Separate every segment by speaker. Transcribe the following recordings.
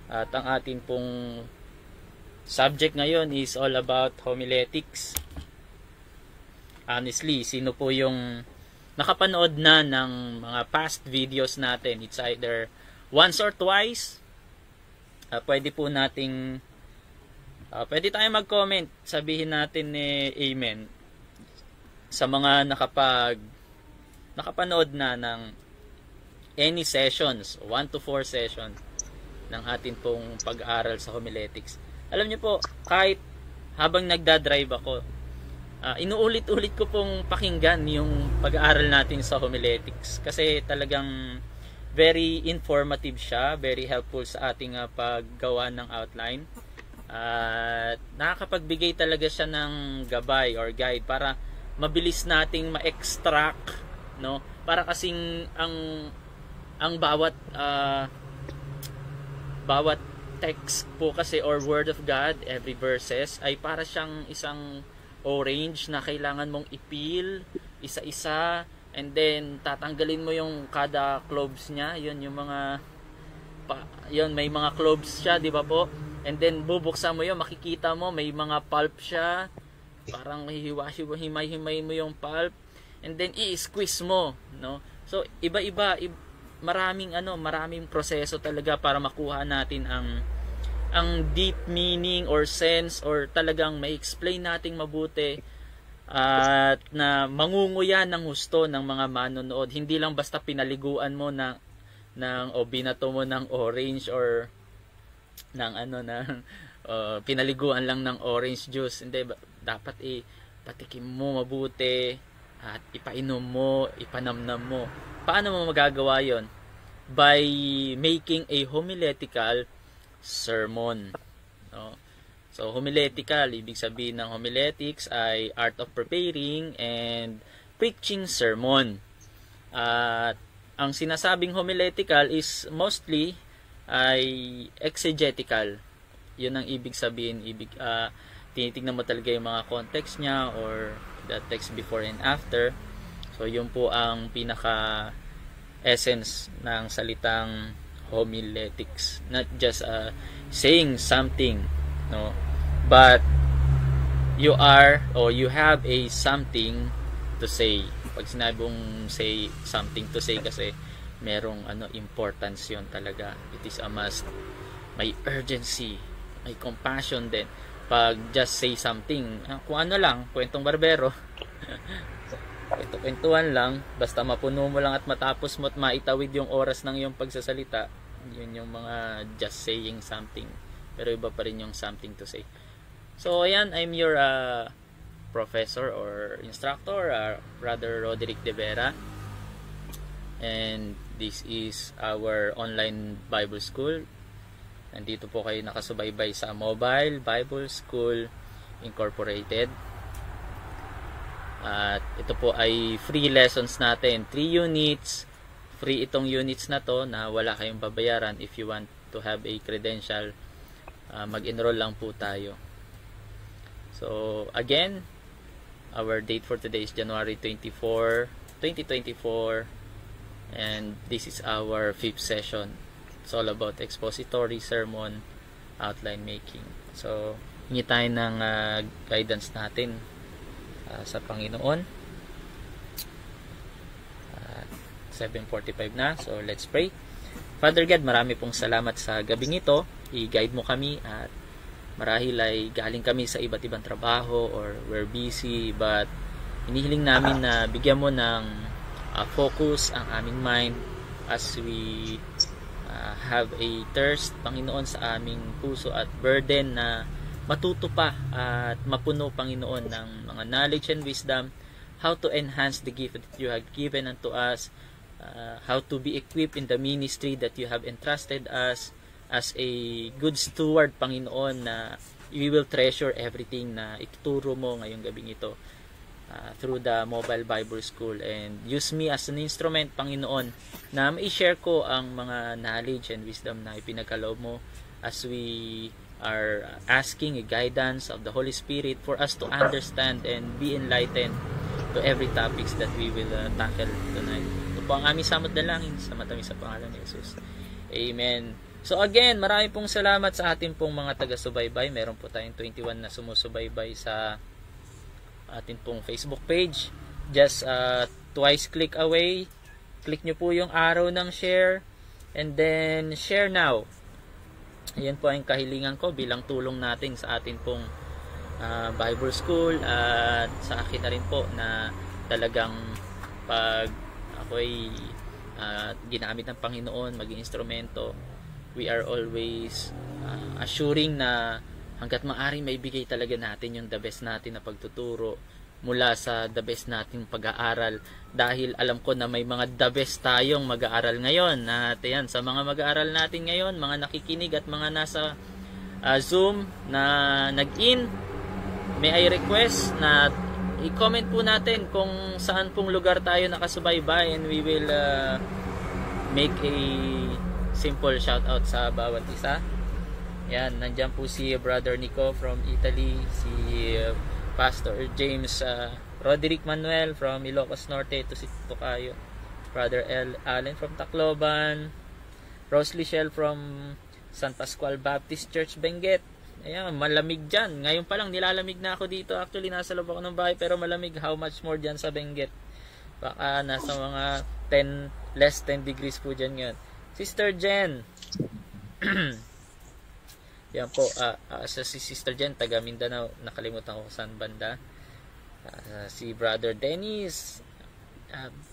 Speaker 1: At ang atin pong subject ngayon is all about homiletics. Honestly, sino po yung nakapanood na ng mga past videos natin? It's either once or twice. Pwede po nating pwede tayong mag-comment, sabihin natin amen sa mga nakapanood na ng any sessions, 1 to 4 sessions ng atin pong pag-aaral sa homiletics. Alam niyo po, kahit habang nagdadrive ako, inuulit-ulit ko pong pakinggan yung pag-aaral natin sa homiletics kasi talagang very informative siya, very helpful sa ating paggawa ng outline. At nakakapagbigay talaga siya ng gabay or guide para mabilis nating ma-extract, no? Para kasing ang bawat text po kasi or word of God, every verses ay para siyang isang orange na kailangan mong ipil isa-isa, and then tatanggalin mo yung kada cloves niya, yun yung mga yun, may mga cloves siya, di ba po? And then bubuksan mo yun, makikita mo may mga pulp siya, parang himay-himay mo yung pulp, and then i-squeeze mo, no? So iba-iba, maraming proseso talaga para makuha natin ang deep meaning or sense, or talagang ma-explain nating mabuti at na mangunguya ng husto ng mga manonood. Hindi lang basta pinaliguan mo o binato mo ng orange or ng pinaliguan lang ng orange juice. Hindi, dapat patikim mo mabuti at ipainom mo, ipanamnam mo. Paano mo magagawa yon? By making a homiletical sermon, no? So homiletical, ibig sabihin ng homiletics ay art of preparing and preaching sermon. At ang sinasabing homiletical is mostly ay exegetical. Yun ang ibig sabihin. Tinitingnan mo talaga yung mga context niya or the text before and after. So yun po ang pinaka essence ng salitang homiletics. Not just saying something, no, but you have a something to say. Pag sinabing say something to say, kasi merong importance yon talaga. It is a must. May urgency, may compassion din. Pag just say something, kung ano lang, kwentong barbero, kwentuhan lang, basta mapuno mo lang at matapos mo at maitawid yung oras ng iyong pagsasalita, yun yung mga just saying something. Pero iba pa rin yung something to say. So ayan, I'm your professor or instructor, Brother Roderick De Vera, and this is our online Bible school. Nandito po kayo nakasubaybay sa Mobile Bible School Incorporated. At ito po ay free lessons natin, 3 units. Free itong units na to na wala kayong babayaran. If you want to have a credential, mag-enroll lang po tayo. So again, our date for today is January 24, 2024, and this is our 5th session. It's all about expository sermon, outline making. So hingi tayo ng guidance natin sa Panginoon. 7:45 na, so let's pray. Father God, marami pong salamat sa gabing ito. I-guide mo kami, at marahil ay galing kami sa iba't ibang trabaho or we're busy, but hinihiling namin na bigyan mo ng focus ang aming mind as we have a thirst, Panginoon, sa aming puso at burden na matuto pa at mapuno, Panginoon, ng mga knowledge and wisdom, how to enhance the gift that you have given unto us, how to be equipped in the ministry that you have entrusted us as a good steward, Panginoon, na we will treasure everything na ituturo mo ngayong gabing ito through the Mobile Bible School, and use me as an instrument, Panginoon, na ma-share ko ang mga knowledge and wisdom na ipinagkaloob mo as we are asking a guidance of the Holy Spirit for us to understand and be enlightened to every topics that we will tackle tonight. Ito po ang aming samot dalangin sa matamis sa pangalan ni Jesus. Amen. So again, marami pong salamat sa ating pong mga taga-subaybay. Meron po tayong 21 na sumusubaybay sa ating pong Facebook page. Just twice click away. Click nyo po yung arrow ng share. And then share now. Ayan po ang kahilingan ko bilang tulong natin sa ating pong Bible School. At sa akin na rin po na talagang pag ako'y ginamit ng Panginoon, maging instrumento, we are always assuring na hanggat maaring maibigay talaga natin yung the best natin na pagtuturo mula sa the best nating pag-aaral, dahil alam ko na may mga the best tayong mag-aaral ngayon. At yan, sa mga mag-aaral natin ngayon, mga nakikinig at mga nasa Zoom na nag-in, may I request na i-comment po natin kung saan pong lugar tayo nakasubaybay, and we will make a simple shout out sa bawat isa. Yan, nandyan po si Brother Nico from Italy, si Pastor James Roderick Manuel from Ilocos Norte to si Tocayo, Brother Allen from Tacloban, Rose Lichelle from San Pascual Baptist Church, Benguet. Ayan, malamig dyan. Ngayon pa lang nilalamig na ako dito. Actually, nasa loob ako ng bahay, pero malamig. How much more dyan sa Benguet? Baka nasa mga 10, less 10 degrees po dyan ngayon. Sister Jen. Yan po, si Sister Jen, taga Mindanao. Nakalimutan ko saan banda. Si Brother Dennis,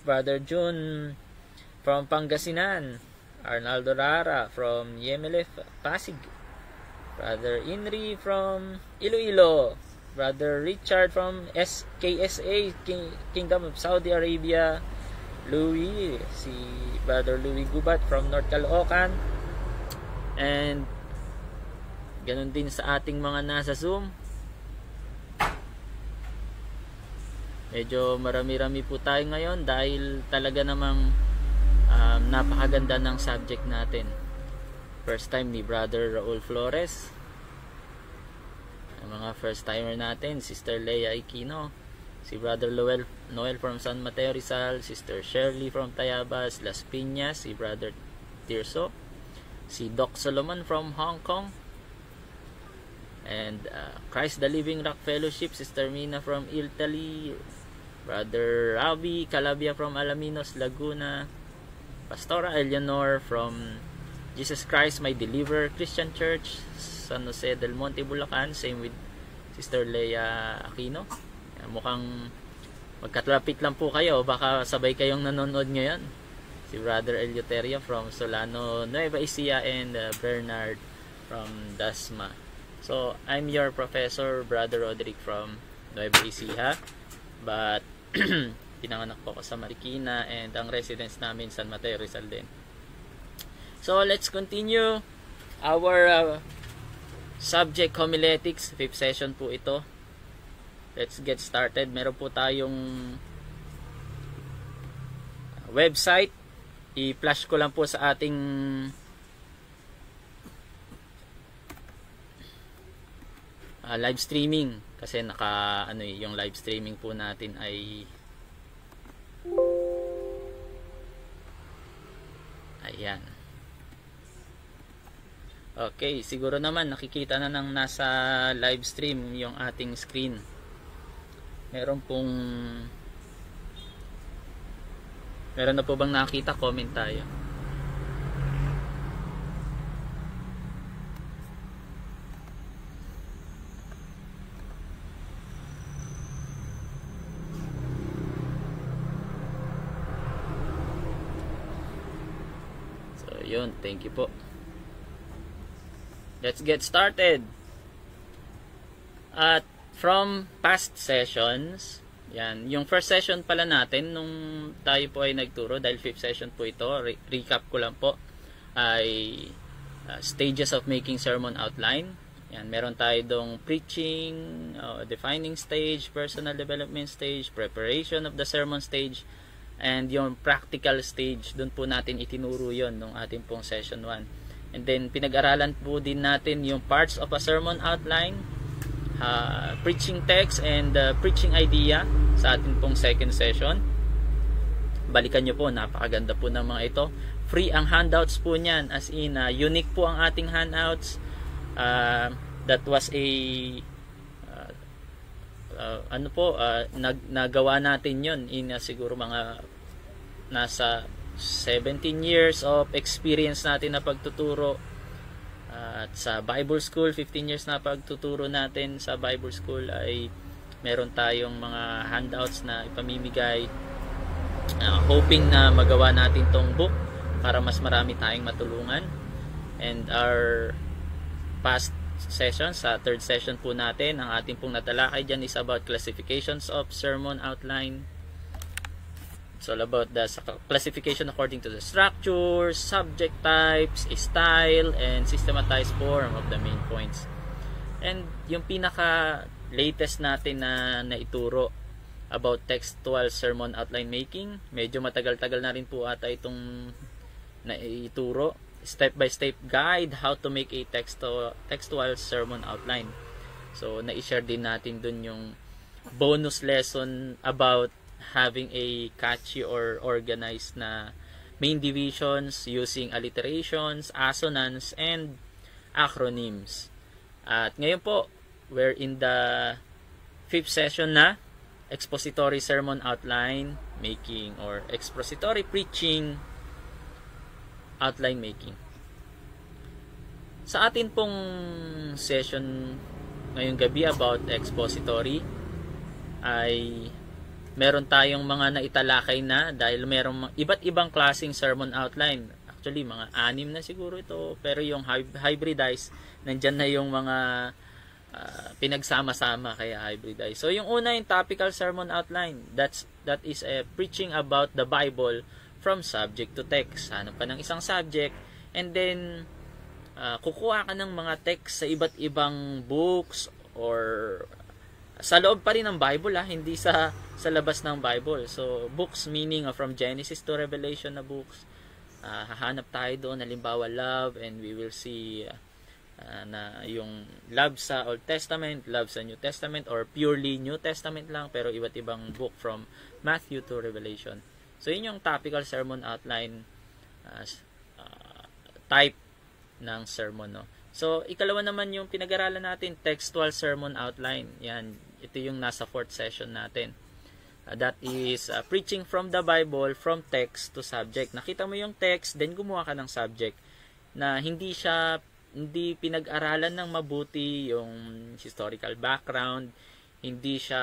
Speaker 1: Brother June from Pangasinan, Arnaldo Rara from Yemelef, Pasig, Brother Inri from Iloilo, Brother Richard from KSA, Kingdom of Saudi Arabia, Louis, si Brother Louis Gubat from North Caloocan, and ganun din sa ating mga nasa Zoom. Medyo marami-rami po tayo ngayon dahil talaga namang napakaganda ng subject natin. First time ni Brother Raul Flores. Ang mga first timer natin, Sister Leia Aquino, si Brother Noel from San Mateo Rizal, Sister Shirley from Tayabas, Las Piñas, si Brother Tirso, si Doc Solomon from Hong Kong, and Christ the Living Rock Fellowship, Sister Mina from Italy, Brother Rabi Calabia from Alaminos, Laguna, Pastora Eleanor from Jesus Christ My Deliverer Christian Church, San Jose del Monte, Bulacan. Same with Sister Leia Aquino. Mukhang magkatlapit lang po kayo, baka sabay kayong nanonood ngayon. Si Brother Eleuterio from Solano, Nueva Ecija, and Bernard from Dasma. So, I'm your professor, Brother Roderick from Nueva Ecija, but pinanganak po ako sa Marikina, and ang residence namin San Mateo Rizal din. So, let's continue our subject homiletics. 5th session po ito. Let's get started. Meron po tayong website. I-flash ko lang po sa ating live streaming, kasi yung live streaming po natin ay ayan. Okay, siguro naman nakikita na ng nasa live stream yung ating screen. Meron na po bang nakita? Comment tayo. So yun, thank you po. Let's get started. At from past sessions, yan, yung first session pala natin nung tayo po ay nagturo, dahil 5th session po ito, recap ko lang po, ay stages of making sermon outline. Yan, meron tayo dong preaching, defining stage, personal development stage, preparation of the sermon stage, and yung practical stage. Doon po natin itinuro yon nung ating pong session 1. And then pinag-aralan po din natin yung parts of a sermon outline, preaching text, and preaching idea sa ating pong second session. balikan nyo po, napakaganda po ng mga ito. Free ang handouts po niyan, as in unique po ang ating handouts. That was a nagawa natin yun in siguro mga nasa 17 years of experience natin na pagtuturo. At sa Bible School, 15 years na pagtuturo natin sa Bible School, ay meron tayong mga handouts na ipamimigay, hoping na magawa natin tong book para mas marami tayong matulungan. And our past session, sa third session po natin, ang ating pong natalakay dyan is about classifications of sermon outline. It's all about the classification according to the structure, subject types, style, and systematized form of the main points. And yung pinaka latest natin na naituro about textual sermon outline making, medyo matagal-tagal na rin po ata itong naituro. Step-by-step guide how to make a textual sermon outline. So na-share din natin dun yung bonus lesson about having a catchy or organized na main divisions using alliterations, assonance, and acronyms. At ngayon po, we're in the 5th session na, expository sermon outline making or expository preaching outline making. Sa atin pong session ngayong gabi about expository ay meron tayong mga naitalakay na, dahil merong iba't ibang klaseng sermon outline. Actually, mga 6 na siguro ito, pero yung hybridized, nandyan na yung mga pinagsama-sama, kaya hybridized. So yung una, yung topical sermon outline, that is preaching about the Bible from subject to text. Hanap ka ng isang subject, and then kukuha ka ng mga text sa iba't ibang books or sa loob pa rin ng Bible, hindi sa labas ng Bible. So books meaning from Genesis to Revelation na books. Hahanap tayo doon, halimbawa love, and we will see na yung love sa Old Testament, love sa New Testament, or purely New Testament lang pero iba't ibang book from Matthew to Revelation. So yun yung topical sermon outline type ng sermon, no? So ikalawa naman yung pinag-aralan natin, textual sermon outline. Yan, ito yung nasa 4th session natin. That is preaching from the Bible from text to subject. Nakita mo yung text, then gumawa ka ng subject na hindi pinag-aralan ng mabuti yung historical background, hindi siya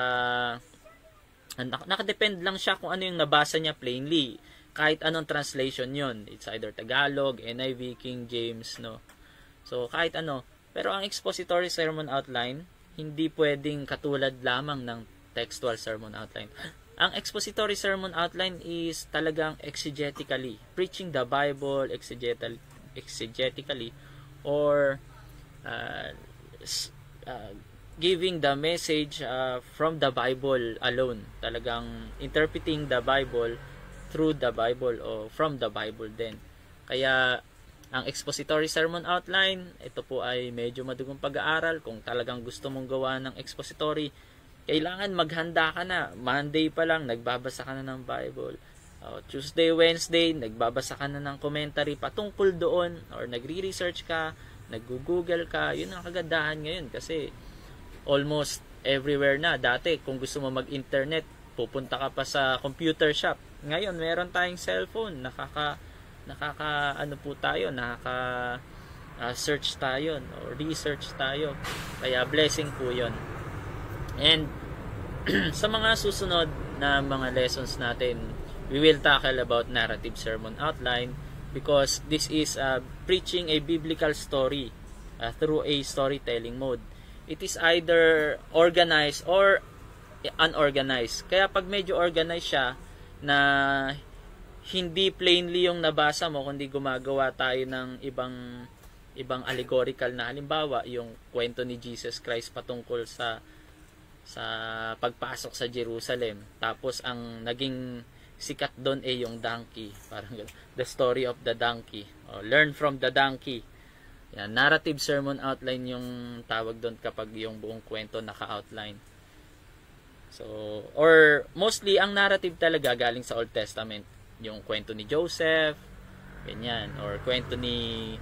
Speaker 1: nakadepend lang siya kung ano yung nabasa niya plainly, kahit anong translation yon. It's either Tagalog, NIV, King James, no. So kahit ano, pero ang expository sermon outline hindi pwedeng katulad lamang ng textual sermon outline. Ang expository sermon outline is talagang exegetically, preaching the Bible exegetically, or giving the message from the Bible alone. Talagang interpreting the Bible through the Bible o from the Bible din. Kaya ang expository sermon outline, ito po ay medyo madugong pag-aaral. Kung talagang gusto mong gawa ng expository, kailangan maghanda ka na. Monday pa lang, nagbabasa ka na ng Bible. Tuesday, Wednesday, nagbabasa ka na ng commentary patungkol doon, or nagre-research ka, nag-google ka. Yun ang kagandahan ngayon kasi almost everywhere na. Dati, kung gusto mo mag-internet, pupunta ka pa sa computer shop. Ngayon, meron tayong cellphone, search tayo o research tayo. Kaya blessing po yun. And sa mga susunod na mga lessons natin, we will tackle about narrative sermon outline, because this is preaching a biblical story through a storytelling mode. It is either organized or unorganized. Kaya pag medyo organized siya, na hindi plainly yung nabasa mo, kundi gumagawa tayo ng ibang allegorical na, halimbawa yung kwento ni Jesus Christ patungkol sa pagpasok sa Jerusalem, tapos ang naging sikat doon yung donkey, parang the story of the donkey, learn from the donkey. Yan, narrative sermon outline yung tawag doon kapag yung buong kwento naka-outline. So, or mostly ang narrative talaga galing sa Old Testament. yung kwento ni Joseph, ganyan, or kwento ni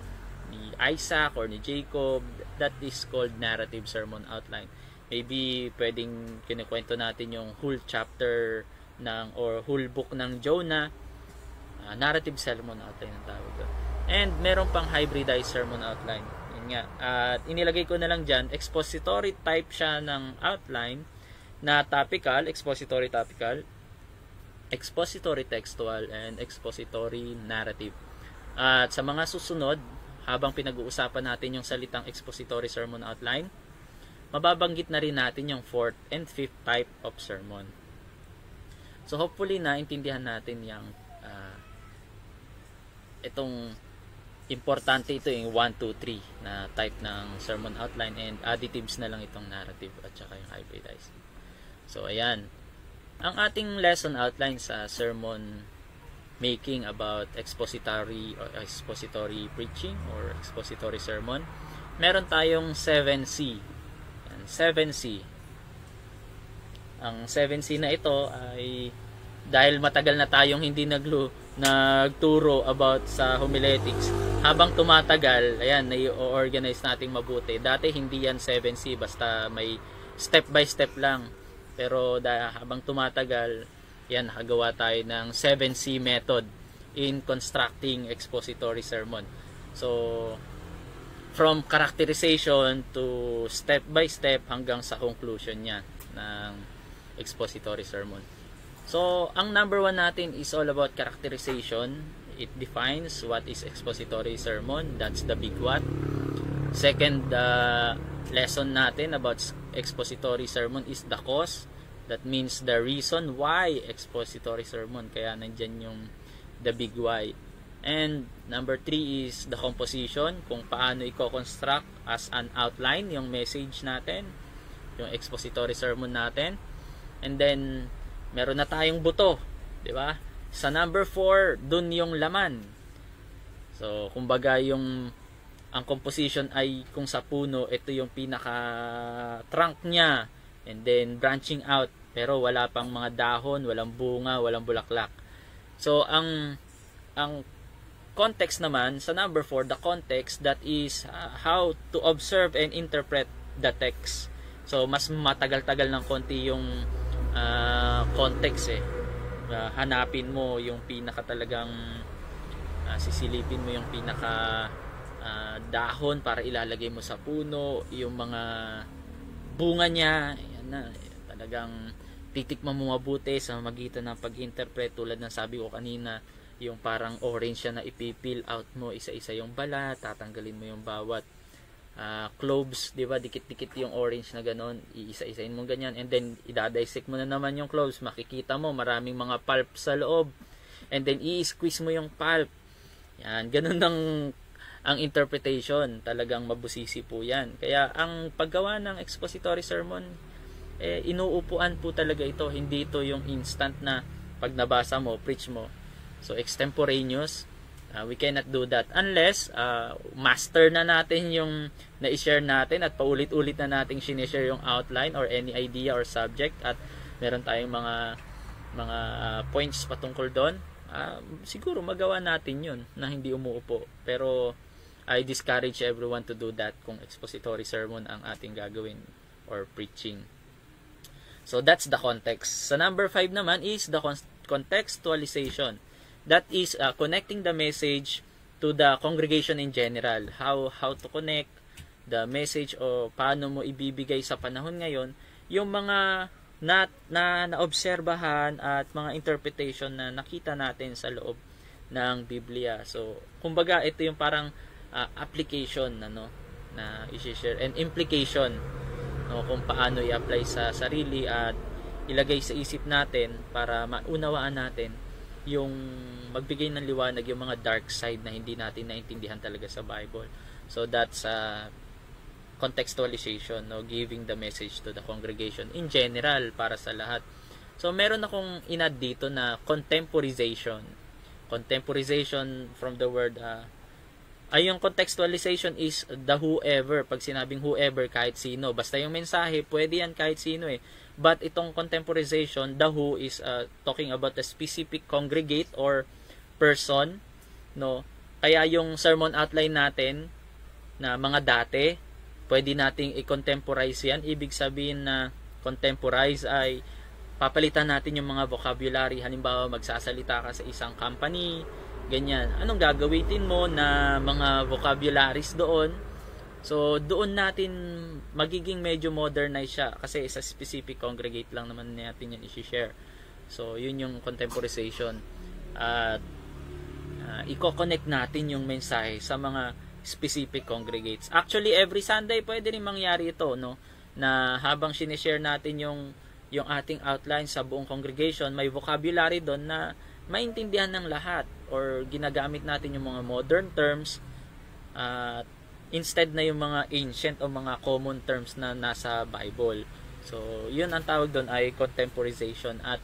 Speaker 1: Isaac or ni Jacob. That is called narrative sermon outline. Maybe pwedeng kinukwento natin yung whole chapter or whole book ng Jonah. Narrative sermon outline ang tawag doon. And meron pang hybridized sermon outline. Yun nga. At inilagay ko na lang dyan, expository type siya ng outline na topical, expository topical, expository textual, and expository narrative. At sa mga susunod, habang pinag-uusapan natin yung salitang expository sermon outline, mababanggit na rin natin yung fourth and fifth type of sermon. So hopefully naintindihan natin yung itong importante ito yung 1, 2, 3 na type ng sermon outline, and additives na lang itong narrative at saka yung hybridized. So ayan, ang ating lesson outline sa sermon making about expository preaching or expository sermon. Meron tayong 7C. 7C. Ang 7C na ito ay dahil matagal na tayong hindi nagturo about sa homiletics, habang tumatagal, ayan, na-organize nating mabuti. Dati hindi yan 7C, basta may step by step lang. Pero habang tumatagal, yan, nakagawa tayo ng 7C method in constructing expository sermon. So, from characterization to step by step hanggang sa conclusion niya ng expository sermon. So, ang number 1 natin is all about characterization. It defines what is expository sermon. That's the big what. Second, lesson natin about expository sermon is the cause. That means the reason why expository sermon. Kaya nandyan yung the big why. And number 3 is the composition. Kung paano i-construct as an outline yung message natin, yung expository sermon natin. And then, meron na tayong buto, di ba? Sa number 4, dun yung laman. So, kumbaga ang composition ay kung sa puno, ito yung pinaka trunk niya, and then branching out, pero wala pang mga dahon, walang bunga, walang bulaklak. So, ang context naman sa number 4, the context, that is how to observe and interpret the text. So, mas matagal-tagal ng konti yung context hanapin mo yung pinaka talagang sisilipin mo yung pinaka dahon para ilalagay mo sa puno, yung mga bunga niya, yan na, talagang titikman mo mabuti sa magitan ng pag-interpret. Tulad ng sabi ko kanina, yung parang orange siya na ipipil out mo isa-isa yung balat, tatanggalin mo yung bawat cloves, di ba? Dikit-dikit yung orange na ganon, iisa-isain mo ganyan, and then idadissect mo na naman yung cloves, makikita mo maraming mga pulp sa loob, and then i-squeeze mo yung pulp. Yan, ganon ang interpretation. Talagang mabusisi po yan. Kaya ang paggawa ng expository sermon, inuupuan po talaga ito. Hindi ito yung instant na pag nabasa mo, preach mo. So extemporaneous. We cannot do that unless master na natin yung na-share natin at paulit-ulit na nating sinishare yung outline or any idea or subject, at meron tayong mga points patungkol doon. Siguro magawa natin yun na hindi umuupo. Pero I discourage everyone to do that kung expository sermon ang ating gagawin or preaching. So that's the context. Sa number 5 naman is the contextualization. That is connecting the message to the congregation in general. How to connect the message o paano mo ibibigay sa panahon ngayon yung mga naobserbahan at mga interpretation na nakita natin sa loob ng Biblia. So, kumbaga ito yung parang application na i-share, and implication kung paano i-apply sa sarili at ilagay sa isip natin para maunawaan natin yung magbigay ng liwanag yung mga dark side na hindi natin naintindihan talaga sa Bible. So that's contextualization, giving the message to the congregation in general, para sa lahat. So meron akong inad dito na contemporization. Contemporization from the word yung contextualization is the whoever. Pag sinabing whoever, kahit sino, basta yung mensahe, pwede yan kahit sino But itong contemporization, the who is talking about a specific congregate or person, no? Kaya yung sermon outline natin na mga dati, pwede nating i-contemporize yan. Ibig sabihin na contemporize ay papalitan natin yung mga vocabulary. Halimbawa, magsasalita ka sa isang company, ganyan. Anong gagawin mo na mga vocabularies doon? So, doon natin magiging medyo modernize siya kasi sa specific congregate lang naman natin yan i-share. So, yun yung contemporization. At i-connect natin yung mensahe sa mga specific congregates. Actually, every Sunday pwede rin mangyari ito, no? Na habang sinishare natin yung ating outline sa buong congregation, may vocabulary doon na maintindihan ng lahat, or ginagamit natin yung mga modern terms instead na yung mga ancient o mga common terms na nasa Bible. So, yun ang tawag doon ay contemporization. At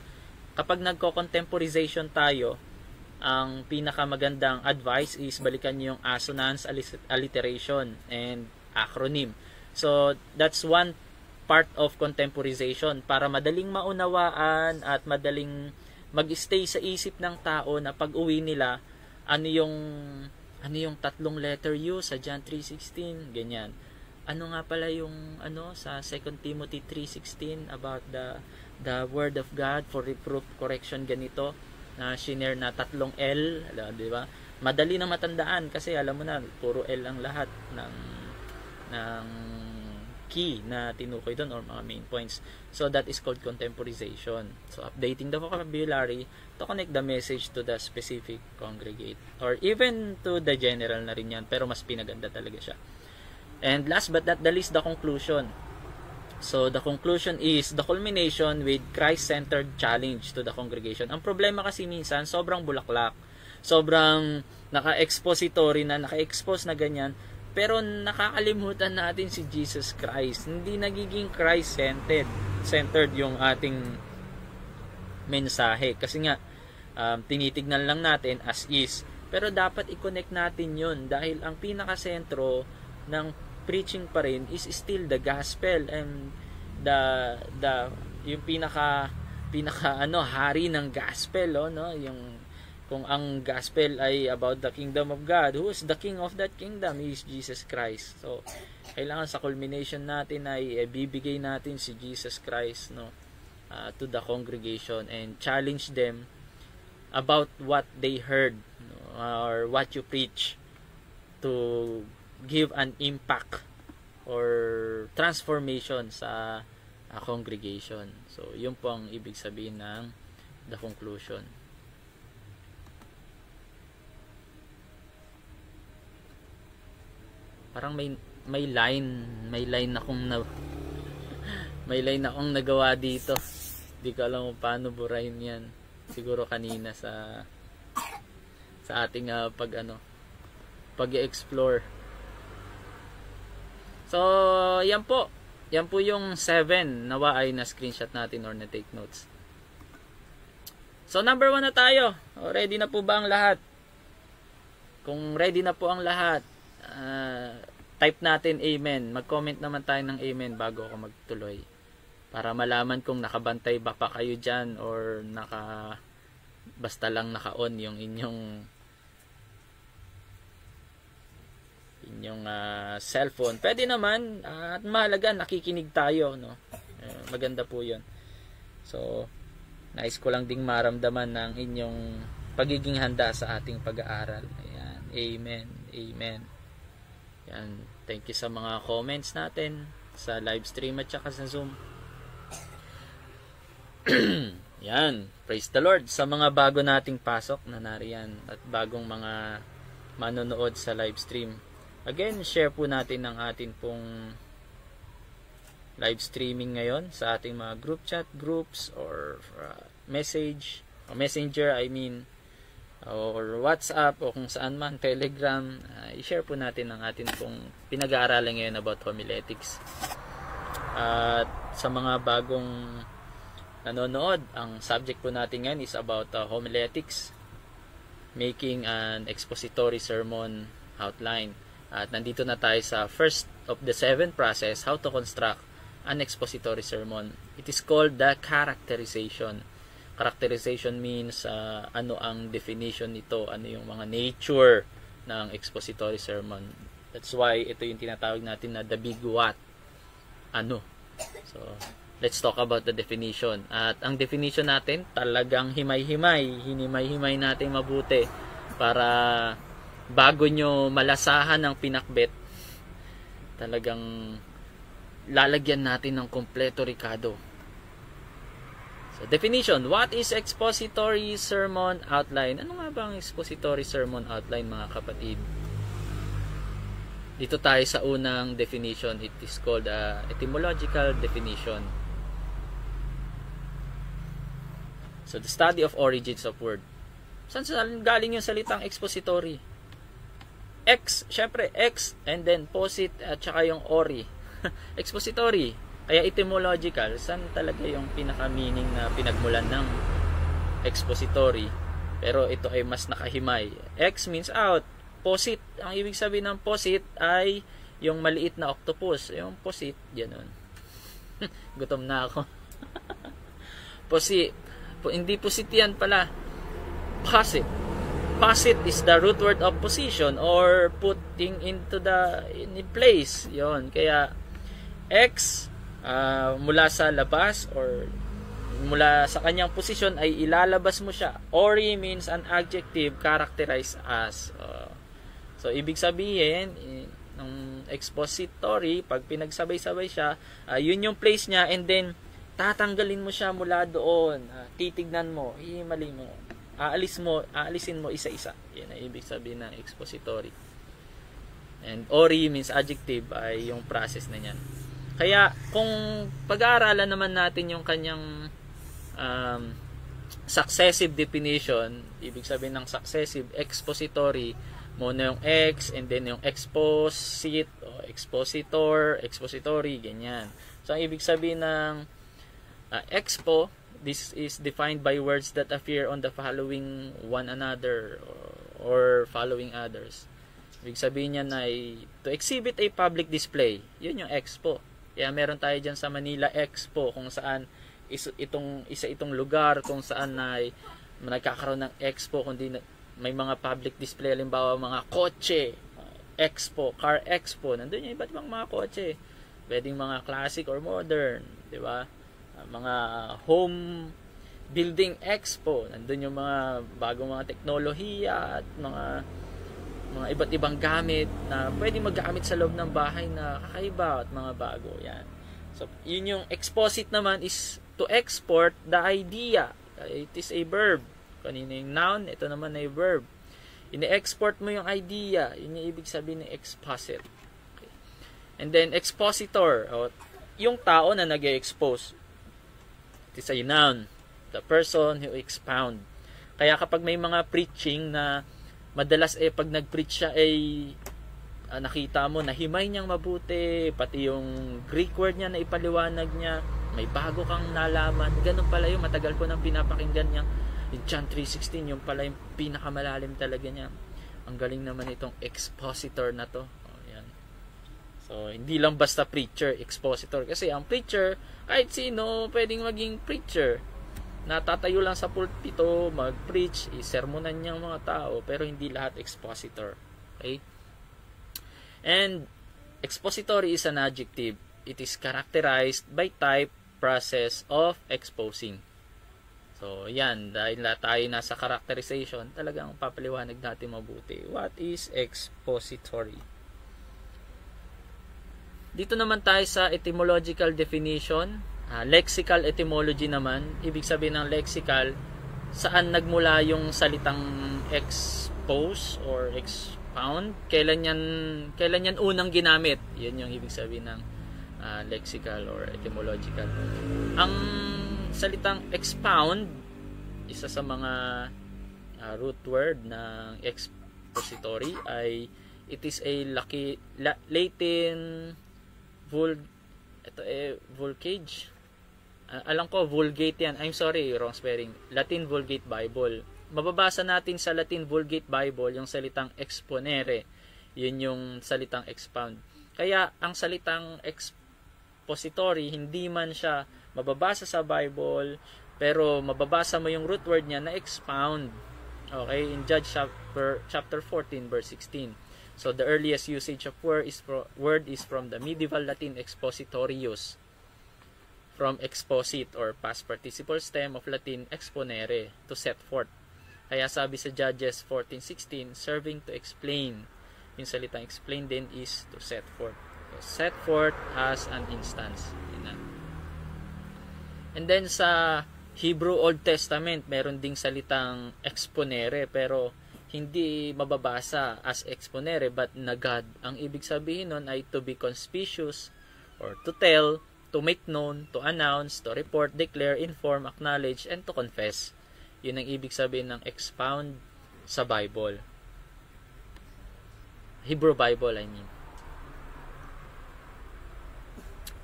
Speaker 1: kapag nagko-contemporization tayo, ang pinakamagandang advice is balikan yung assonance, alliteration, and acronym. So, that's one part of contemporization para madaling maunawaan at madaling mag-stay sa isip ng tao na pag-uwi nila, ano yung tatlong letter U sa John 3:16, ganyan. Ano nga pala yung sa 2 Timothy 3:16 about the word of God for reproof, correction, ganito na shinare na tatlong L, di ba? Madali na matandaan kasi alam mo na puro L ang lahat ng key na tinukoy doon or mga main points. So that is called contemporization. So updating the vocabulary to connect the message to the specific congregate or even to the general na rin yan, pero mas pinaganda talaga siya. And last but not the least, the conclusion. So, the conclusion is the culmination with Christ-centered challenge to the congregation. Ang problema kasi minsan, sobrang bulaklak. Sobrang naka-expository na, naka-expose na ganyan. Pero nakakalimutan natin si Jesus Christ. Hindi nagiging Christ-centered yung ating mensahe. Kasi nga, tinitignan lang natin as is. Pero dapat i-connect natin yun dahil ang pinaka-sentro ng preaching pa rin is still the gospel, and yung pinaka hari ng gospel, no, yung kung ang gospel ay about the kingdom of God, who is the king of that kingdom? He is Jesus Christ. So kailangan sa culmination natin ay bibigay natin si Jesus Christ, no, to the congregation and challenge them about what they heard, no, or what you preach, to give an impact or transformation sa congregation. So, yun po ang ibig sabihin ng the conclusion. Parang may line akong nagawa dito. Hindi ko alam kung paano burahin yan. Siguro kanina sa ating pag-explore. So, yan po. Yan po yung 7 nawa ay na-screenshot natin or na-take notes. So, number 1 na tayo. Ready na po ba ang lahat? Kung ready na po ang lahat, type natin amen. Mag-comment naman tayo ng amen bago ako magtuloy. Para malaman kung nakabantay ba pa kayo dyan or basta lang naka-on yung inyong cellphone. Pwede naman, at mahalaga nakikinig tayo, no. Maganda po 'yon. So, nais ko lang ding maramdaman ng inyong pagiging handa sa ating pag-aaral. Ayan. Amen. Amen. Yan. Thank you sa mga comments natin sa live stream at saka sa Zoom. Yan. Praise the Lord. Sa mga bago nating pasok na nariyan at bagong mga manonood sa live stream. Again, share po natin ang atin pong live streaming ngayon sa ating mga group chat groups or messenger, or WhatsApp o kung saan man, Telegram. I-share po natin ang atin pong pinag-aaralan ngayon about homiletics. At sa mga bagong nanonood, ang subject po natin ngayon is about homiletics, making an expository sermon outline. At nandito na tayo sa first of the 7 process, how to construct an expository sermon. It is called the characterization. Characterization means ano ang definition nito, ano yung mga nature ng expository sermon. That's why ito yung tinatawag natin na the big what. Ano. So, let's talk about the definition. At ang definition natin, talagang hinimay-himay natin mabuti para bago nyo malasahan ang pinakbet, talagang lalagyan natin ng kompleto Ricardo. So, definition. What is expository sermon outline? Ano nga ba ang expository sermon outline, mga kapatid? Dito tayo sa unang definition. It is called etymological definition. So, the study of origins of word. Saan galing yung salitang expository? Syempre, and then posit at saka yung ori. Expository. Kaya etymological, saan talaga yung pinaka-meaning na pinagmulan ng expository? Pero ito ay mas nakahimay. Ex means out. Posit, ang ibig sabihin ng posit ay yung maliit na octopus. Yung posit, ganun. Gutom na ako. Hindi posit yan pala. Posit. Posit is the root word of position or putting into in place. Yon. Kaya X mula sa labas or mula sa kanyang posisyon ay ilalabas mo siya. Ori means an adjective characterized as. So ibig sabihin ng expository, pag pinagsabay-sabay siya, yun yung place niya, and then tatanggalin mo siya mula doon. Titignan mo, hihimalin mo. Aalisin mo isa-isa. Yan ang ibig sabihin ng expository. And ori means adjective, ay yung process na yan. Kaya kung pag-aaralan naman natin yung kanyang successive definition, ibig sabihin ng successive expository, muna yung ex, and then yung exposit, o expository, ganyan. So ang ibig sabihin ng expo, this is defined by words that appear on the following one another or following others. Ibig sabihin niyan ay to exhibit a public display. Yun yung expo. Kaya meron tayo dyan sa Manila Expo kung saan itong lugar kung saan ay nagkakaroon ng expo, kundi may mga public display, halimbawa mga kotse, expo, car expo. Nandun yung iba't ibang mga kotse. Pwedeng mga classic or modern, di ba? Mga home building expo, nandun yung mga bagong mga teknolohiya at mga iba't ibang gamit na pwedeng maggamit sa loob ng bahay na kakaiba at mga bago. Yan. So, yun yung exposit naman is to export the idea. It is a verb. Kanina yung noun, ito naman ay verb. Ini-export mo yung idea. Yun yung ibig sabihin ng exposit. Okay. And then, expositor, yung tao na nag-expose. It is a noun. The person who expound. Kaya kapag may mga preaching na madalas pag nag-preach siya nakita mo, nahimay niyang mabuti, pati yung Greek word niya na ipaliwanag niya, may bago kang nalaman. Ganun pala yung matagal ko nang pinapakinggan niya. Yung John 3:16, yung pala yung pinakamalalim talaga niya. Ang galing naman itong expositor na to. Yan. So, hindi lang basta preacher, expositor. Kasi ang preacher, kahit sino pwedeng maging preacher. Natatayo lang sa pulpito, mag-preach, isermonan niyang mga tao, pero hindi lahat expositor. Okay? And expository is an adjective. It is characterized by type, process of exposing. So, yan. Dahil tayo nasa characterization, talagang papaliwanag natin mabuti. What is expository? Dito naman tayo sa etymological definition. Lexical etymology naman, ibig sabihin ng lexical, saan nagmula yung salitang expose or expound, kailan yan unang ginamit. Yan yung ibig sabihin ng lexical or etymological. Ang salitang expound, isa sa mga root word ng expository ay it is a Latin Vulgate. Alam ko, Vulgate yan. I'm sorry, wrong spelling. Latin Vulgate Bible. Mababasa natin sa Latin Vulgate Bible yung salitang exponere. Yun yung salitang expound. Kaya, ang salitang expository, hindi man siya mababasa sa Bible, pero mababasa mo yung root word niya na expound. Okay, in Judges chapter 14 verse 16. So the earliest usage of word is from the medieval Latin expositorius, from exposit or past participle stem of Latin exponere, to set forth. Kaya sabi sa Judges 14:16, serving to explain. Yung salitang explain din is to set forth. So, set forth as an instance. And then sa Hebrew Old Testament, meron ding salitang exponere, pero hindi mababasa as exponere but nagad. Ang ibig sabihin nun ay to be conspicuous or to tell, to make known, to announce, to report, declare, inform, acknowledge, and to confess. Yun ang ibig sabihin ng expound sa Bible. Hebrew Bible, I mean.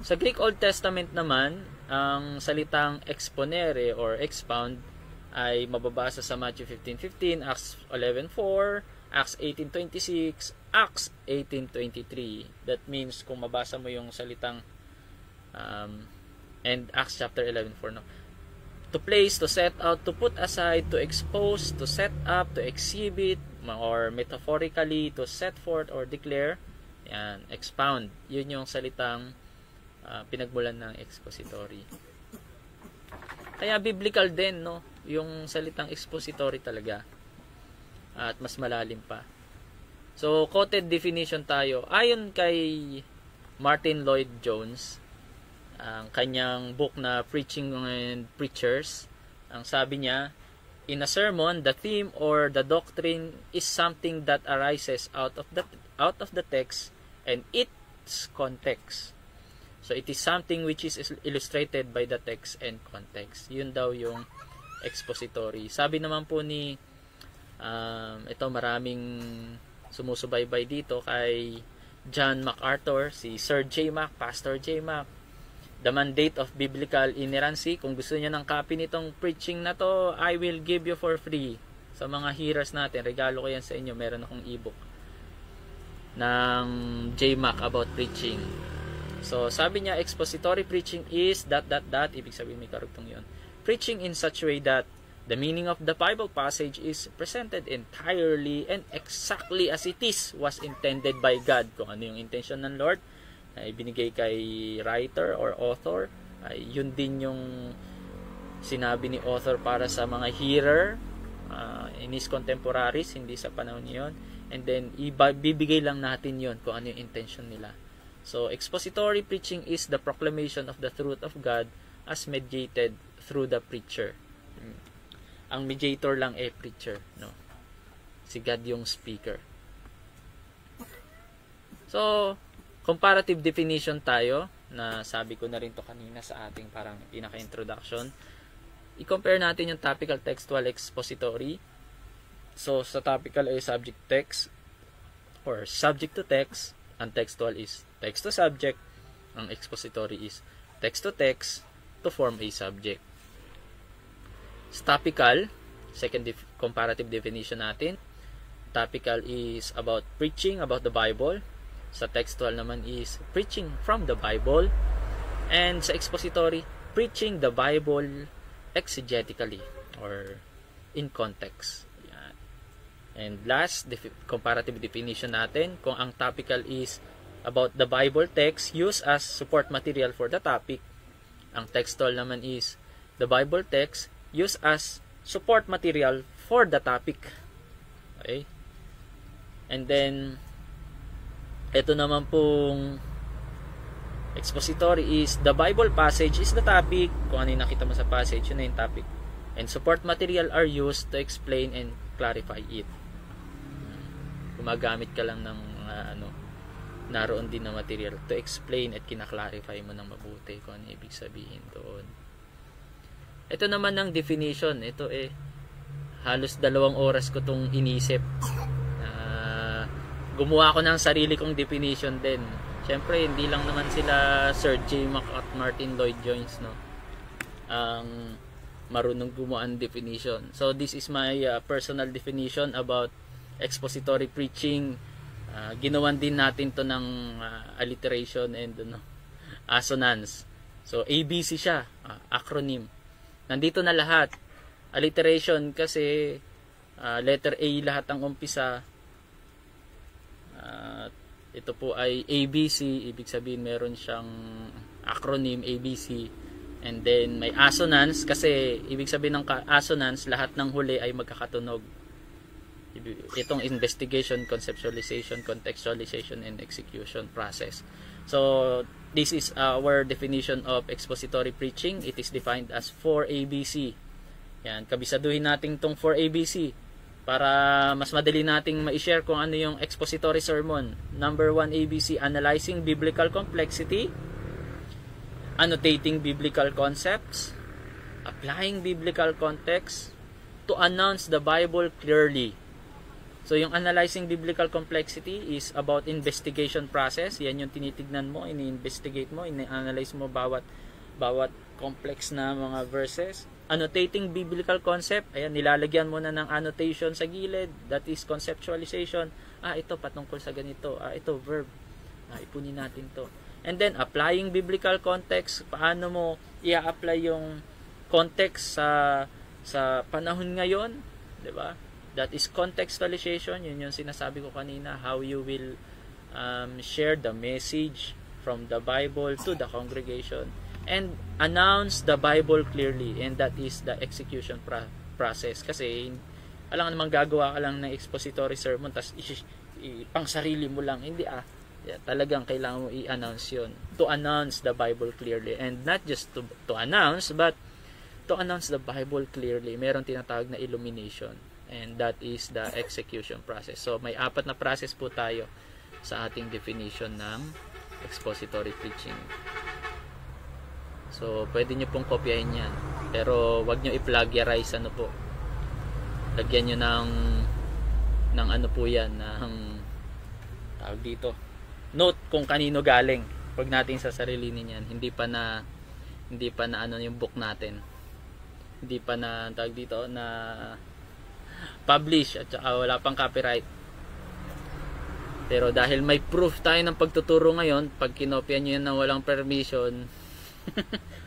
Speaker 1: Sa Greek Old Testament naman, ang salitang exponere or expound ay mababasa sa Matthew 15:15, Acts 11:4, Acts 18:26, Acts 18:23. That means kung mabasa mo yung salitang and Acts chapter 11:4, no? To place, to set out, to put aside, to expose, to set up, to exhibit, or metaphorically, to set forth or declare. Yan, expound. Yun yung salitang pinagmulan ng expository. Kaya biblical din, no? Yung salitang expository talaga. At mas malalim pa. So, quoted definition tayo. Ayon kay Martin Lloyd-Jones, ang kanyang book na Preaching and Preachers, ang sabi niya, in a sermon, the theme or the doctrine is something that arises out of the text and its context. So it is something which is illustrated by the text and context. Yun daw yung expository. Sabi naman po ni ito, maraming sumusubaybay dito kay John MacArthur, si Sir J. Mac, Pastor J. Mac, The Mandate of Biblical Inerrancy. Kung gusto niyo ng copy nitong preaching na to, I will give you for free. Sa mga hearers natin, regalo ko yan sa inyo. Meron akong ebook ng J. Mac about preaching. So, sabi niya, expository preaching is ... Ibig sabihin may karugtong yun. Preaching in such a way that the meaning of the Bible passage is presented entirely and exactly as it was intended by God. Kung ano yung intention ng Lord, ay binigay kay writer or author, ay yun din yung sinabi ni author para sa mga hearer in his contemporaries, hindi sa panahon niyon. And then, ibibigay lang natin yun kung ano yung intention nila. So, expository preaching is the proclamation of the truth of God as mediated through the preacher. Ang mediator lang preacher, no? Si God yung speaker. So, comparative definition tayo, na sabi ko na rin to kanina sa ating parang pinaka-introduction. I-compare natin yung topical, textual, expository. So, sa topical ay subject text or subject to text. Ang textual is text to subject. Ang expository is text to text to form a subject. Sa topical, second comparative definition natin, topical is about preaching about the Bible. Sa textual naman is preaching from the Bible. And sa expository, preaching the Bible exegetically or in context. Yan. And last, comparative definition natin, kung ang topical is about the Bible text used as support material for the topic, ang textual naman is the Bible text used as support material for the topic. Okay? And then, ito naman pong expository is the Bible passage is the topic. Kung ano yung nakita mo sa passage, yun na yung topic. And support material are used to explain and clarify it. Gumagamit ka lang ng naroon din na material to explain at kinaklarify mo ng mabuti kung ano ibig sabihin doon. Ito naman ng definition. Ito halos 2 oras ko itong inisip. Gumawa ko ng sarili kong definition din. Siyempre, hindi lang naman sila Sir J. Mac at Martin Lloyd-Jones, no? Ang marunong gumawa ng definition. So, this is my personal definition about expository preaching. Ginawan din natin to ng alliteration and assonance. So, ABC siya, acronym. Nandito na lahat. Alliteration kasi letter A lahat ang umpisa. Ito po ay ABC, ibig sabihin meron siyang acronym ABC. And then may assonance kasi ibig sabihin ng assonance lahat ng huli ay magkakatunog. Itong investigation, conceptualization, contextualization, and execution process. So, this is our definition of expository preaching. It is defined as 4ABC. Yan, kabisaduhin natin tong 4ABC para mas madali nating ma-share kung ano yung expository sermon. Number 1 ABC, analyzing biblical complexity, annotating biblical concepts, applying biblical context, to announce the Bible clearly. So, yung analyzing biblical complexity is about investigation process. Yan yung tinitignan mo, ini-investigate mo, ini-analyze mo bawat complex na mga verses. Annotating biblical concept, ayan, nilalagyan mo na ng annotation sa gilid. That is conceptualization. Ito patungkol sa ganito. Ito verb. Ipunin natin to. And then, applying biblical context, paano mo i-apply yung context sa panahon ngayon, di ba? That is contextualization, yun yung sinasabi ko kanina, how you will share the message from the Bible to the congregation. And announce the Bible clearly, and that is the execution process. Kasi, alam namang gagawa ka lang ng expository sermon, tas pang sarili mo lang, hindi talagang kailangan mo i-announce yun. To announce the Bible clearly. And not just to announce, but to announce the Bible clearly. Meron tinatawag na illumination. And that is the execution process. So, may 4 na process po tayo sa ating definition ng expository preaching. So, pwede nyo pong kopyahin yan. Pero, wag nyo i-plagiarize, po. Lagyan nyo ng ano po yan, ng tawag dito. Note kung kanino galing. Huwag natin sasarilinin yan. Hindi pa na ano yung book natin. Hindi pa na tawag dito na publish at saka wala pang copyright. Pero dahil may proof tayo ng pagtuturo ngayon, pag kinopya nyo yan na walang permission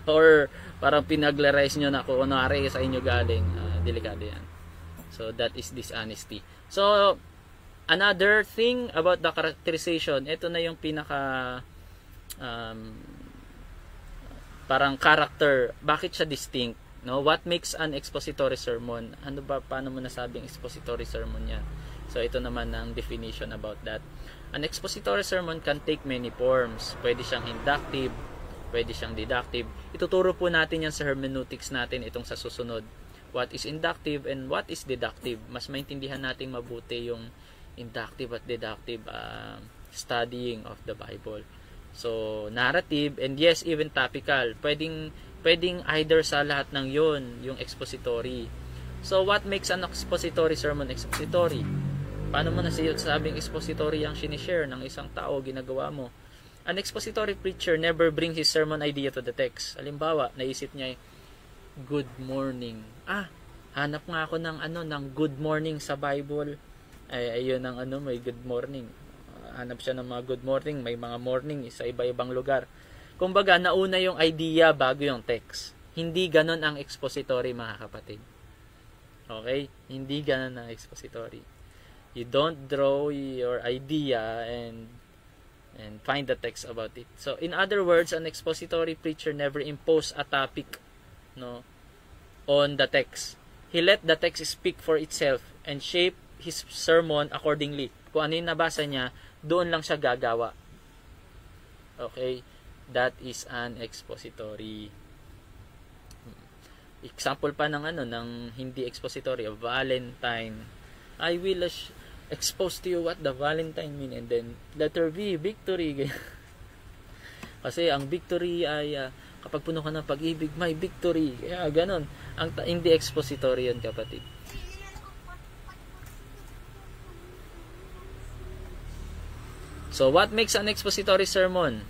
Speaker 1: or parang pinaglarize nyo na kunwari sa inyo galing, delikado yan. So that is dishonesty. So another thing about the characterization, ito na yung pinaka parang character, bakit siya distinct, no? What makes an expository sermon? Ano ba, paano mo nasabing expository sermon yan? So ito naman ang definition about that. An expository sermon can take many forms. Pwede siyang inductive, pwede siyang deductive. Ituturo po natin yan sa hermeneutics natin itong sa susunod. What is inductive and what is deductive? Mas maintindihan natin mabuti yung inductive at deductive studying of the Bible. So, narrative and yes, even topical. Pwedeng either sa lahat ng yon, yung expository. So, what makes an expository sermon expository? Paano mo nasabing expository ang sinishare ng isang tao, ginagawa mo? An expository preacher never brings his sermon idea to the text. Halimbawa, naisip niya, good morning. Hanap nga ako ng good morning sa Bible. Ayun ang may good morning. Hanap siya ng mga good morning, may mga morning sa iba-ibang lugar. Kumbaga, nauna yung idea bago yung text. Hindi ganon ang expository, mga kapatid. Okay? Hindi ganon ang expository. You don't draw your idea and find the text about it. So, in other words, an expository preacher never impose a topic, on the text. He let the text speak for itself and shape his sermon accordingly. Kung ano yung nabasa niya, doon lang siya gagawa. Okay? That is an expository. Example pa ng hindi expository, a Valentine. I will expose to you what the Valentine mean, and then letter V, victory. Kasi ang victory ay kapag puno ka ng pag-ibig, may victory. Kaya ganon. Hindi expository yun, kapatid. So, what makes an expository sermon?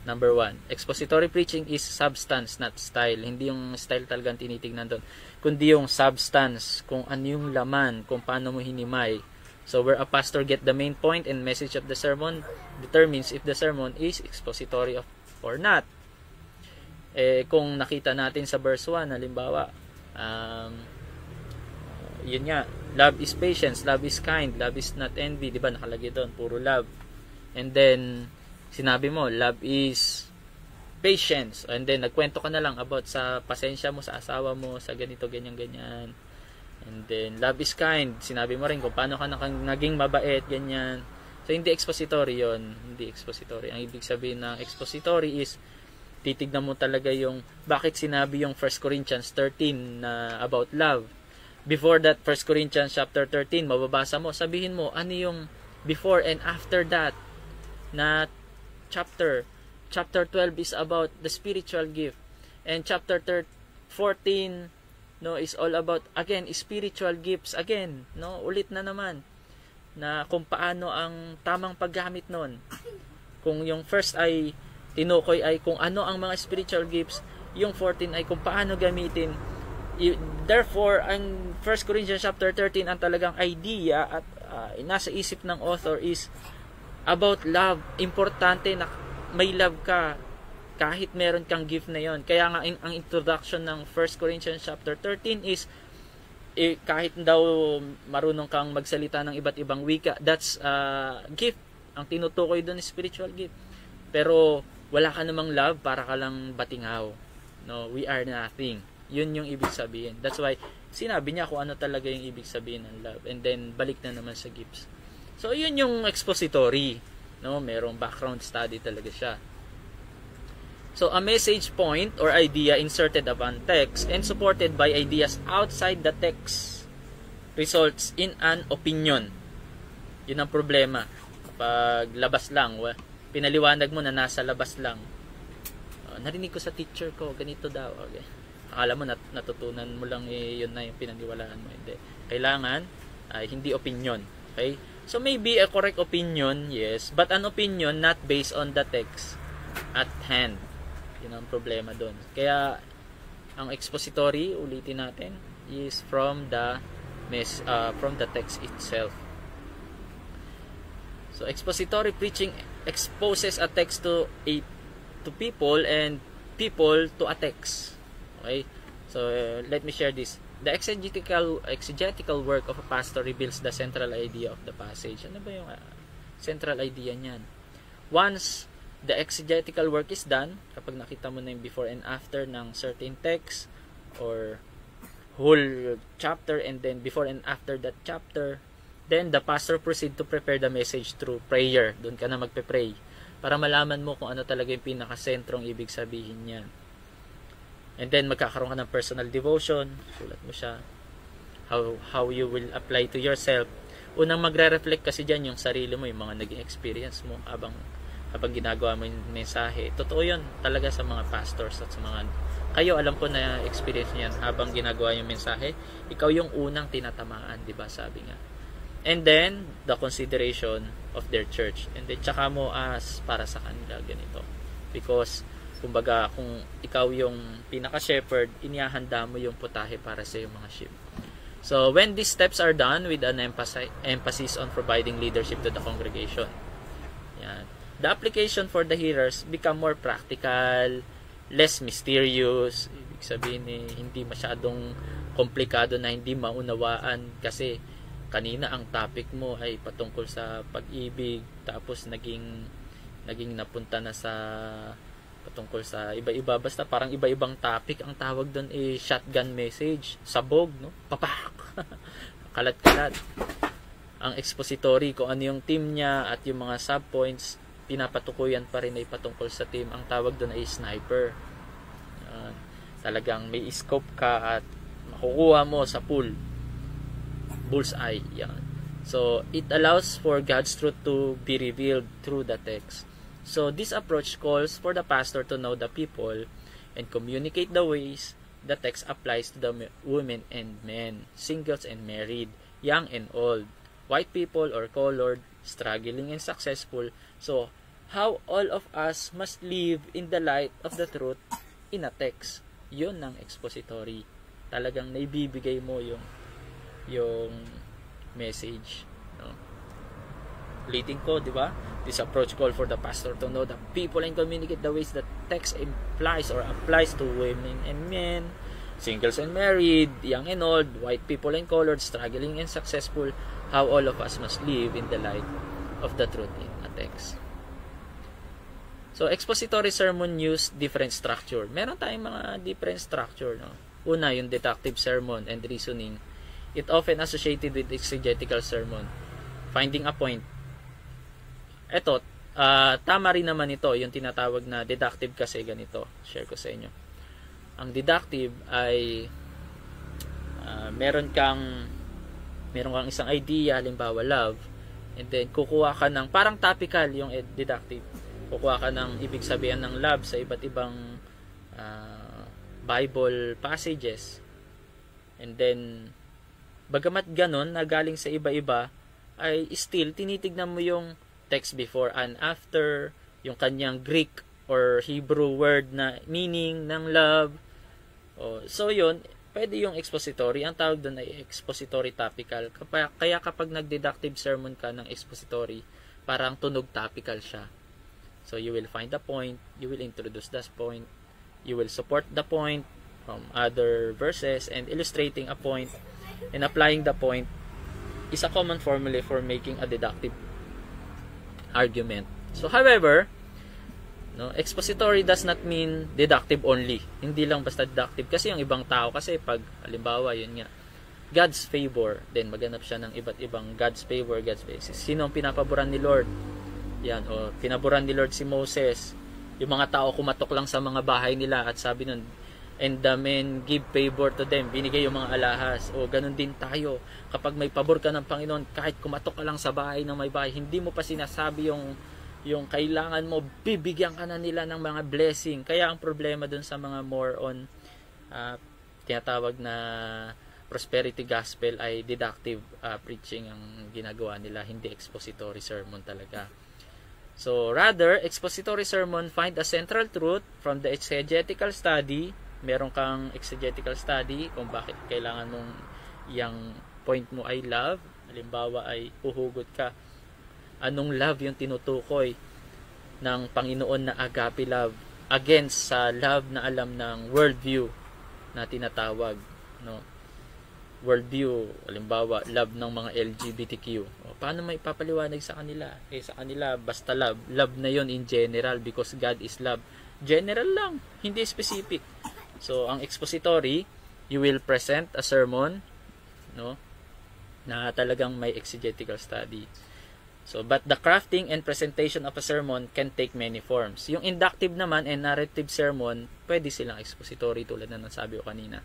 Speaker 1: Number 1, expository preaching is substance, not style. Hindi yung style talagang tinitignan doon, kundi yung substance, kung ano yung laman, kung paano mo hinimay. So, where a pastor get the main point and message of the sermon determines if the sermon is expository or not. Kung nakita natin sa verse 1, halimbawa, yun nga, love is patience, love is kind, love is not envy, di ba? Nakalagay doon, puro love. And then, sinabi mo, love is patience. And then, nagkwento ka na lang about sa pasensya mo sa asawa mo, sa ganito, ganyan, ganyan. And then, love is kind. Sinabi mo rin kung paano ka naging mabait, ganyan. So, hindi expository yon. Hindi expository. Ang ibig sabihin ng expository is, titignan mo talaga yung, bakit sinabi yung 1 Corinthians 13 na about love. Before that, 1 Corinthians chapter 13, mababasa mo, sabihin mo, ano yung before and after that na chapter. Chapter 12 is about the spiritual gift. And chapter 14, no, is all about, again, spiritual gifts. Again, no, ulit na naman, na kung paano ang tamang paggamit nun. Kung yung first ay tinukoy ay kung ano ang mga spiritual gifts, yung 14 ay kung paano gamitin. Therefore, ang 1 Corinthians chapter 13, ang talagang idea at nasa isip ng author is about love. Importante na may love ka kahit meron kang gift na yon. Kaya nga ang introduction ng 1 Corinthians chapter 13 is kahit daw marunong kang magsalita ng iba't ibang wika, that's gift. Ang tinutukoy doon is spiritual gift. Pero wala ka namang love, para ka lang batingaw. No, we are nothing. Yun yung ibig sabihin. That's why sinabi niya kung ano talaga yung ibig sabihin ng love. And then balik na naman sa gifts. So yun yung expository. No, merong background study talaga siya. So a message point or idea inserted upon text and supported by ideas outside the text results in an opinion. Yun ang problema. Kapag labas lang, pinaliwanag mo na nasa labas lang. Narinig ko sa teacher ko, ganito daw. Okay. Akala mo natutunan mo lang yun na yung pinaniwalaan mo. Hindi. Kailangan hindi opinion. Okay? So maybe a correct opinion, yes, but an opinion not based on the text at hand. Yun ang problema doon. Kaya ang expository, ulitin natin, is from the text itself. So expository preaching exposes a text to people and people to a text. Okay? So let me share this. The exegetical work of a pastor reveals the central idea of the passage. Ano ba yung central idea niyan? Once the exegetical work is done, kapag nakita mo na yung before and after ng certain text or whole chapter and then before and after that chapter, then the pastor proceed to prepare the message through prayer. Doon ka na magpe-pray para malaman mo kung ano talaga yung pinakasentrong ibig sabihin niyan. And then magkakaroon ka ng personal devotion, sulat mo siya, how you will apply to yourself. Unang magre-reflect kasi dyan yung sarili mo, yung mga naging experience mo habang ginagawa mo yung mensahe. Totoo yun talaga sa mga pastors at sa mga kayo, alam ko na experience niyan habang ginagawa yung mensahe, ikaw yung unang tinatamaan, di ba, sabi nga. And then the consideration of their church, and then tsaka mo para sa kanila ganito, because kumbaga kung ikaw yung pinaka-shepherd, inihahanda mo yung putahe para sa yung mga sheep. So when these steps are done with an emphasis on providing leadership to the congregation, yan, the application for the hearers become more practical, less mysterious. Ibig sabihin hindi masyadong komplikado na hindi maunawaan, kasi kanina ang topic mo ay patungkol sa pag-ibig, tapos naging napunta na sa patungkol sa iba-iba, basta parang iba-ibang topic. Ang tawag doon shotgun message, sabog, no? Papak. Kalat-kalat. Ang expository, kung ano yung team niya at yung mga subpoints, pinapatukuyan pa rin ay patungkol sa team. Ang tawag doon ay sniper. Talagang may scope ka at makukuha mo sa pool. Bullseye, yan. So it allows for God's truth to be revealed through the text. So this approach calls for the pastor to know the people and communicate the ways the text applies to the women and men, singles and married, young and old, white people or colored, struggling and successful. So how all of us must live in the light of the truth in a text. Yun ang expository. Talagang naibibigay mo yung message, no? Ulitin ko, di ba? This approach called for the pastor to know the people and communicate the ways that text implies or applies to women and men, singles and married, young and old, white people and colored, struggling and successful, how all of us must live in the light of the truth in a text. So, expository sermon use different structure. Meron tayong mga different structure, no? Una, yung deductive sermon and reasoning. It often associated with exegetical sermon. Finding a point. Ito, tama rin naman ito, yung tinatawag na deductive kasi ganito. Share ko sa inyo. Ang deductive ay meron kang isang idea, halimbawa love, and then kukuha ka ng, parang topical yung deductive. Kukuha ka ng ibig sabihin ng love sa iba't ibang Bible passages. And then, bagamat ganon, na galing sa iba-iba, ay still, tinitignan mo yung text before and after, yung kanyang Greek or Hebrew word na meaning ng love. So yun, pwede yung expository. Ang tawag doon ay expository topical. Kaya kapag nag-deductive sermon ka ng expository, parang tunog topical siya. So you will find the point, you will introduce that point, you will support the point from other verses, and illustrating a point and applying the point is a common formula for making a deductive argument. So, however, no, expository does not mean deductive only. Hindi lang basta deductive. Kasi yung ibang tao, kasi pag, halimbawa, yun nga, God's favor, then maghanap siya ng iba't ibang God's favor, God's basis. Sino ang pinapaboran ni Lord? Yan, o pinaboran ni Lord si Moses. Yung mga tao kumatok lang sa mga bahay nila at sabi nun, and the men give favor to them. Binigay yung mga alahas. O ganun din tayo. Kapag may pabor ka ng Panginoon, kahit kumatok ka lang sa bahay ng may bahay, hindi mo pa sinasabi yung kailangan mo, bibigyan ka na nila ng mga blessing. Kaya ang problema dun sa mga more on tinatawag na prosperity gospel ay deductive preaching ang ginagawa nila, hindi expository sermon talaga. So rather, expository sermon find a central truth from the exegetical study. Meron kang exegetical study kung bakit kailangan mong yung point mo ay love. Halimbawa ay uhugot ka, anong love yung tinutukoy ng Panginoon na agape love against sa love na alam ng worldview na tinatawag, no? Worldview, halimbawa love ng mga LGBTQ. Paano may papaliwanag sa kanila? Sa kanila basta love na yon in general because God is love. General lang, hindi specific. So, ang expository, you will present a sermon, no, na talagang may exegetical study. So, but the crafting and presentation of a sermon can take many forms. Yung inductive naman and narrative sermon, pwede silang expository tulad na nasabi ko kanina.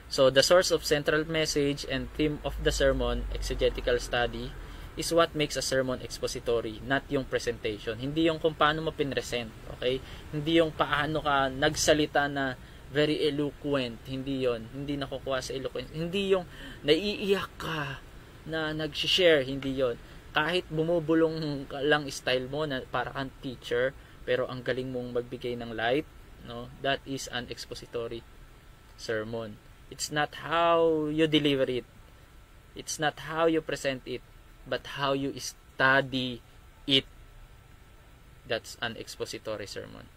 Speaker 1: So, the source of central message and theme of the sermon, exegetical study, is what makes a sermon expository, not yung presentation. Hindi yung kung paano mo pinresent, okay? Hindi yung paano ka nagsalita na very eloquent, hindi yon, hindi nakukuha sa eloquence, hindi yung naiiyak ka na nag-share, hindi yon. Kahit bumubulong lang style mo na para kang teacher, pero ang galing mong magbigay ng light, no, that is an expository sermon. It's not how you deliver it, it's not how you present it, but how you study it. That's an expository sermon.